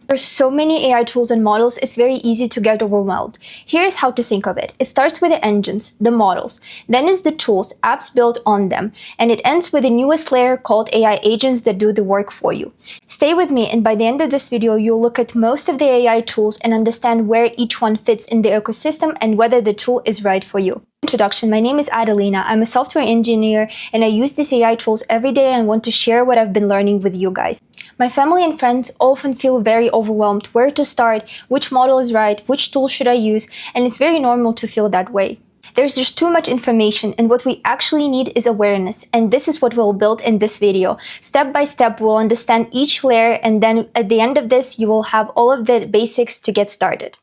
There's so many AI tools and models, it's very easy to get overwhelmed. Here's how to think of it. It starts with the engines, the models, then is the tools, apps built on them, and it ends with the newest layer called AI agents that do the work for you. Stay with me, and by the end of this video, you'll look at most of the AI tools and understand where each one fits in the ecosystem and whether the tool is right for you. Introduction. My name is Adelina. I'm a software engineer and I use these AI tools every day and want to share what I've been learning with you guys. My family and friends often feel very overwhelmed where to start, which model is right, which tool should I use, and it's very normal to feel that way. There's just too much information, and what we actually need is awareness, and this is what we'll build in this video. Step by step, we'll understand each layer, and then at the end of this, you will have all of the basics to get started.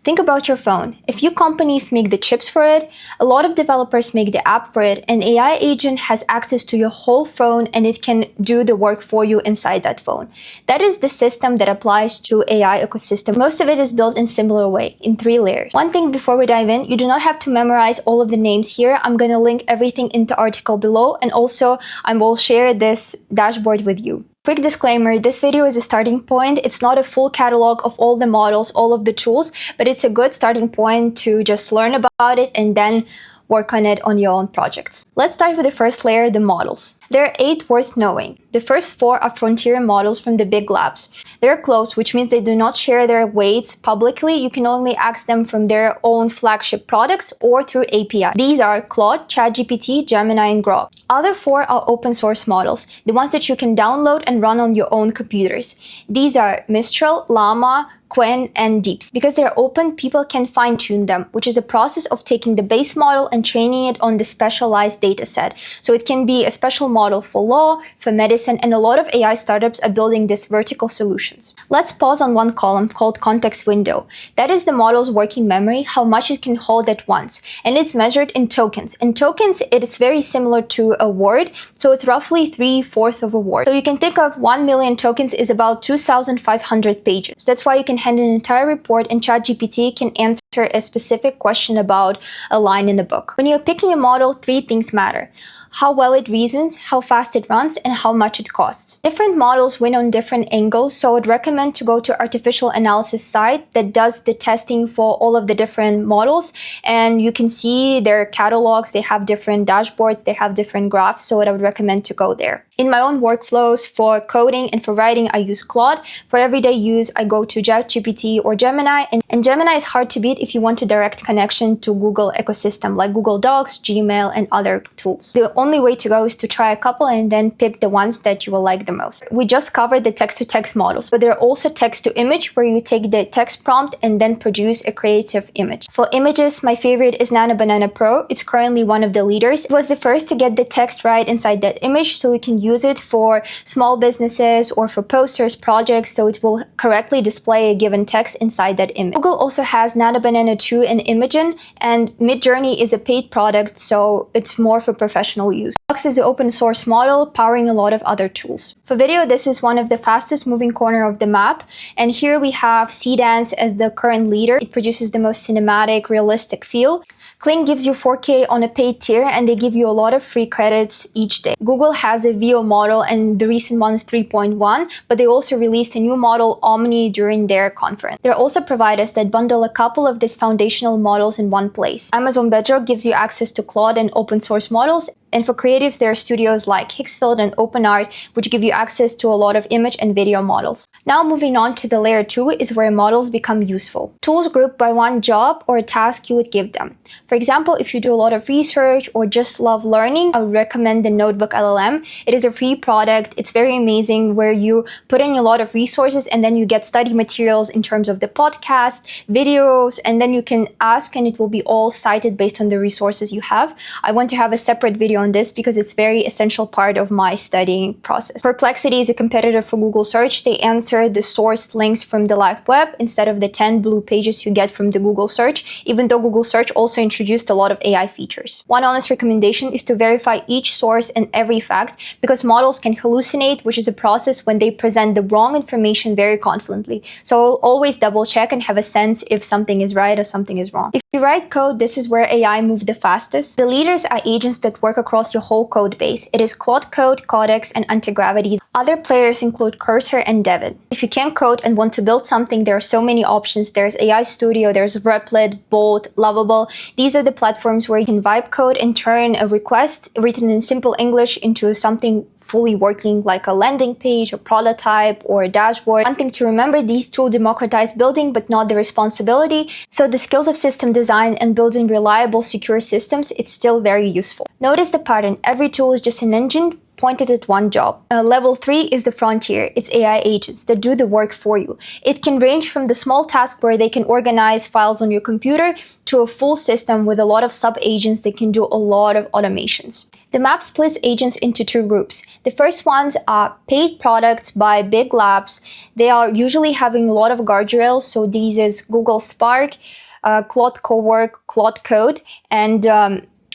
Think about your phone. A few companies make the chips for it, a lot of developers make the app for it, and AI agent has access to your whole phone and it can do the work for you inside that phone. That is the system that applies to AI ecosystem. Most of it is built in similar way, in 3 layers. One thing before we dive in, you do not have to memorize all of the names here. I'm going to link everything in the article below, and also I will share this dashboard with you. Quick disclaimer, this video is a starting point. It's not a full catalog of all the models, all of the tools, but it's a good starting point to just learn about it and then work on it on your own projects. Let's start with the first layer, the models. There are 8 worth knowing. The first 4 are frontier models from the big labs. They're closed, which means they do not share their weights publicly. You can only access them from their own flagship products or through API. These are Claude, ChatGPT, Gemini, and Grok. Other 4 are open source models, the ones that you can download and run on your own computers. These are Mistral, Llama, Qwen, and Deeps. Because they're open, people can fine-tune them, which is a process of taking the base model and training it on the specialized data set. So it can be a special model for law, for medicine, and a lot of AI startups are building these vertical solutions. Let's pause on one column called context window. That is the model's working memory, how much it can hold at once. And it's measured in tokens. In tokens, it's very similar to a word, so it's roughly 3/4 of a word. So you can think of 1 million tokens is about 2,500 pages. That's why you can hand an entire report and ChatGPT can answer a specific question about a line in a book. When you're picking a model, 3 things matter: how well it reasons, how fast it runs, and how much it costs. Different models win on different angles, so I would recommend to go to artificial analysis site that does the testing for all of the different models, and you can see their catalogs, they have different dashboards, they have different graphs, so I would recommend to go there. In my own workflows for coding and for writing, I use Claude. For everyday use, I go to ChatGPT or Gemini, and Gemini is hard to beat if you want a direct connection to Google ecosystem like Google Docs, Gmail, and other tools. The only way to go is to try a couple and then pick the ones that you will like the most. We just covered the text-to-text models, but there are also text-to-image where you take the text prompt and then produce a creative image. For images, my favorite is Nano Pro. It's currently one of the leaders. It was the first to get the text right inside that image, so we can use it for small businesses or for posters, projects, so it will correctly display a given text inside that image. Google also has Nano 2 and Imagen, and Midjourney is a paid product, so it's more for professional use. Grok is an open source model powering a lot of other tools. For video, this is one of the fastest moving corner of the map, and here we have Seedance as the current leader. It produces the most cinematic, realistic feel. Kling gives you 4K on a paid tier, and they give you a lot of free credits each day. Google has a VO model, and the recent one is 3.1, but they also released a new model, Omni, during their conference. There are also providers that bundle a couple of these foundational models in one place. Amazon Bedrock gives you access to Claude and open source models, and for creatives, there are studios like Hixfield and OpenArt, which give you access to a lot of image and video models. Now moving on to the layer 2 is where models become useful. Tools grouped by one job or a task you would give them. For example, if you do a lot of research or just love learning, I would recommend the NotebookLM. It is a free product. It's very amazing, where you put in a lot of resources and then you get study materials in terms of the podcast, videos, and then you can ask and it will be all cited based on the resources you have. I want to have a separate video on this because it's very essential part of my studying process. Perplexity is a competitor for Google search. They answer the sourced links from the live web instead of the 10 blue pages you get from the Google search, even though Google search also introduced a lot of AI features. One honest recommendation is to verify each source and every fact, because models can hallucinate, which is a process when they present the wrong information very confidently. So always double check and have a sense if something is right or something is wrong. If you write code, this is where AI moves the fastest. The leaders are agents that work across your whole code base. It is Claude Code, Codex, and Antigravity. Other players include Cursor and Devin. If you can't code and want to build something, there are so many options. There's AI Studio, there's Replit, Bolt, Lovable. These are the platforms where you can Vibecode and turn a request written in simple English into something fully working, like a landing page, a prototype, or a dashboard. One thing to remember, these tools democratize building, but not the responsibility. So the skills of system design and building reliable, secure systems, it's still very useful. Notice the pattern. Every tool is just an engine pointed at one job. Level 3 is the frontier. It's AI agents that do the work for you. It can range from the small task where they can organize files on your computer to a full system with a lot of sub-agents that can do a lot of automations. The map splits agents into two groups. The first ones are paid products by big labs. They are usually having a lot of guardrails. So these is Google Spark, Claude Cowork, Claude Code, and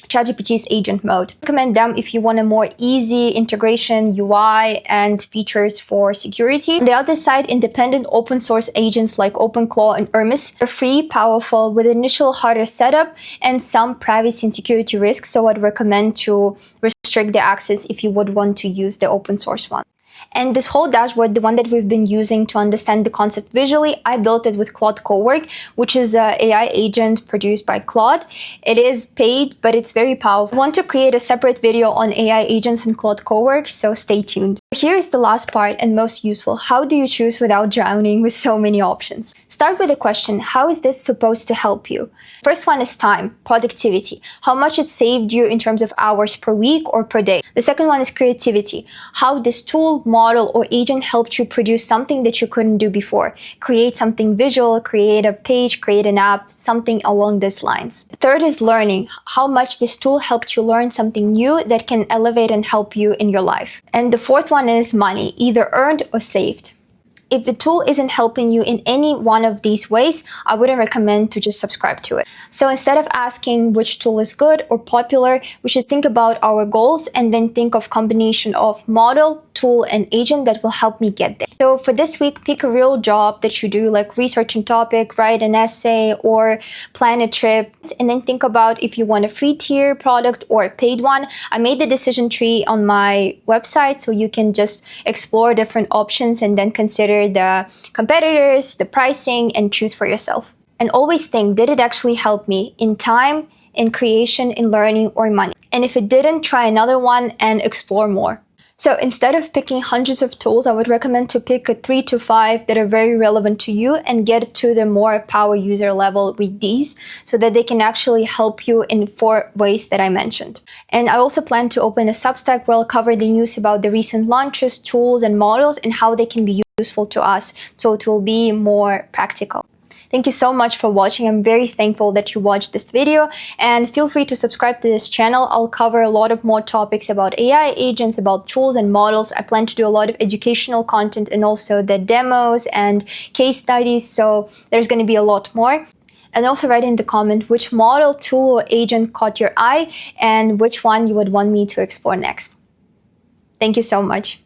ChatGPT's agent mode. Recommend them if you want a more easy integration, UI, and features for security. On the other side, independent open source agents like OpenClaw and Hermes are free, powerful, with initial harder setup and some privacy and security risks. So I'd recommend to restrict the access if you would want to use the open source one. And this whole dashboard, the one that we've been using to understand the concept visually, I built it with Claude Cowork, which is an AI agent produced by Claude. It is paid, but it's very powerful. I want to create a separate video on AI agents and Claude Cowork, so stay tuned. Here's the last part and most useful. How do you choose without drowning with so many options? Start with a question. How is this supposed to help you? First one is time, productivity. How much it saved you in terms of hours per week or per day. The second one is creativity. How this tool, model, or agent helped you produce something that you couldn't do before. Create something visual, create a page, create an app, something along these lines. The third is learning. How much this tool helped you learn something new that can elevate and help you in your life. And the fourth one is money, either earned or saved. If the tool isn't helping you in any one of these ways, I wouldn't recommend to just subscribe to it. So instead of asking which tool is good or popular, we should think about our goals and then think of combination of model, tool, and agent that will help me get there. So for this week, pick a real job that you do, like research a topic, write an essay, or plan a trip, and then think about if you want a free tier product or a paid one. I made the decision tree on my website, so you can just explore different options and then consider the competitors, the pricing, and choose for yourself. And always think, did it actually help me in time, in creation, in learning, or money? And if it didn't, try another one and explore more. So instead of picking hundreds of tools, I would recommend to pick 3 to 5 that are very relevant to you and get to the more power user level with these so that they can actually help you in 4 ways that I mentioned. And I also plan to open a Substack where I'll cover the news about the recent launches, tools, and models and how they can be useful to us, so it will be more practical. Thank you so much for watching. I'm very thankful that you watched this video, and feel free to subscribe to this channel. I'll cover a lot of more topics about AI agents, about tools and models. I plan to do a lot of educational content and also the demos and case studies, so there's going to be a lot more. And also write in the comment which model, tool, or agent caught your eye and which one you would want me to explore next. Thank you so much.